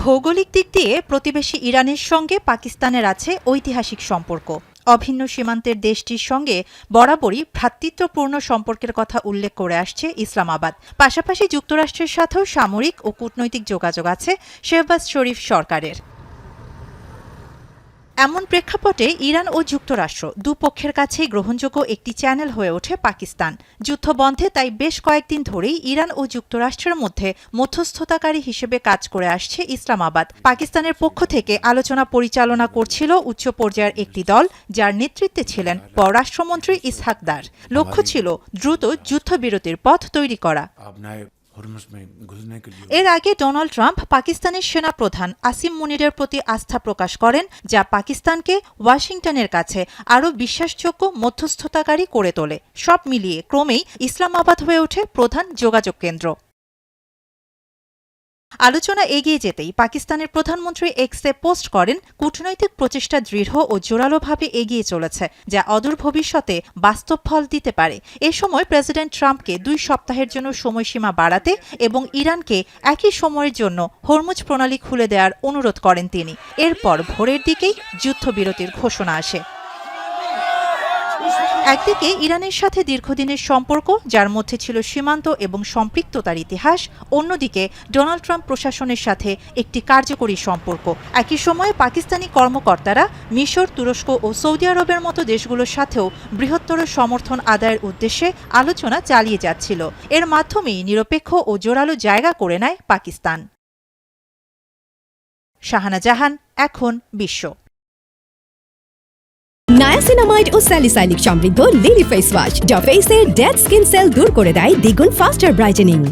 ভৌগোলিক দিক দিয়ে প্রতিবেশী ইরানের সঙ্গে পাকিস্তানের আছে ঐতিহাসিক সম্পর্ক। অভিন্ন সীমান্তের দেশটির সঙ্গে বরাবরই ভ্রাতৃত্বপূর্ণ সম্পর্কের কথা উল্লেখ করে আসছে ইসলামাবাদ। পাশাপাশি যুক্তরাষ্ট্রের সাথেও সামরিক ও কূটনৈতিক যোগাযোগ আছে শেহবাজ শরীফ সরকারের। এমন প্রেক্ষাপটে ইরান ও যুক্তরাষ্ট্র দুপক্ষের কাছেই গ্রহণযোগ্য একটি চ্যানেল হয়ে ওঠে পাকিস্তান। যুদ্ধবন্ধে তাই বেশ কয়েকদিন ধরেই ইরান ও যুক্তরাষ্ট্রের মধ্যে মধ্যস্থতাকারী হিসেবে কাজ করে আসছে ইসলামাবাদ। পাকিস্তানের পক্ষ থেকে আলোচনা পরিচালনা করছিল উচ্চ পর্যায়ের একটি দল, যার নেতৃত্বে ছিলেন পররাষ্ট্রমন্ত্রী ইসহাক দার। লক্ষ্য ছিল দ্রুত যুদ্ধবিরতির পথ তৈরি করা। এর আগে ডোনাল্ড ট্রাম্প পাকিস্তানের সেনাপ্রধান আসিম মুনিরের প্রতি আস্থা প্রকাশ করেন, যা পাকিস্তানকে ওয়াশিংটনের কাছে আরও বিশ্বাসযোগ্য মধ্যস্থতাকারী করে তোলে। সব মিলিয়ে ক্রমেই ইসলামাবাদ হয়ে ওঠে প্রধান যোগাযোগ কেন্দ্র। আলোচনা এগিয়ে যেতেই পাকিস্তানের প্রধানমন্ত্রী এক্সে পোস্ট করেন, কূটনৈতিক প্রচেষ্টা দৃঢ় ও জোরালোভাবে এগিয়ে চলেছে, যা অদূর ভবিষ্যতে বাস্তব ফল দিতে পারে। এ সময় প্রেসিডেন্ট ট্রাম্পকে 2 সপ্তাহের জন্য সময়সীমা বাড়াতে এবং ইরানকে একই সময়ের জন্য হরমুজ প্রণালী খুলে দেওয়ার অনুরোধ করেন তিনি। এরপর ভোরের দিকেই যুদ্ধবিরতির ঘোষণা আসে। একদিকে ইরানের সাথে দীর্ঘদিনের সম্পর্ক, যার মধ্যে ছিল সীমান্ত এবং সম্পৃক্ততার ইতিহাস, অন্যদিকে ডোনাল্ড ট্রাম্প প্রশাসনের সাথে একটি কার্যকরী সম্পর্ক। একই সময়ে পাকিস্তানি কর্মকর্তারা মিশর, তুরস্ক ও সৌদি আরবের মতো দেশগুলোর সাথেও বৃহত্তর সমর্থন আদায়ের উদ্দেশ্যে আলোচনা চালিয়ে যাচ্ছিল। এর মাধ্যমেই নিরপেক্ষ ও জোরালো জায়গা করে নেয় পাকিস্তান। শাহানা জাহান, এখন বিশ্ব। নায়াসিনামাইড ও স্যালিসাইলিক সমৃদ্ধ লিলি ফেস ওয়াশ, যা ফেসের ডেড স্কিন সেল দূর করে দেয় দ্বিগুণ ফাস্টার ব্রাইটেনিং।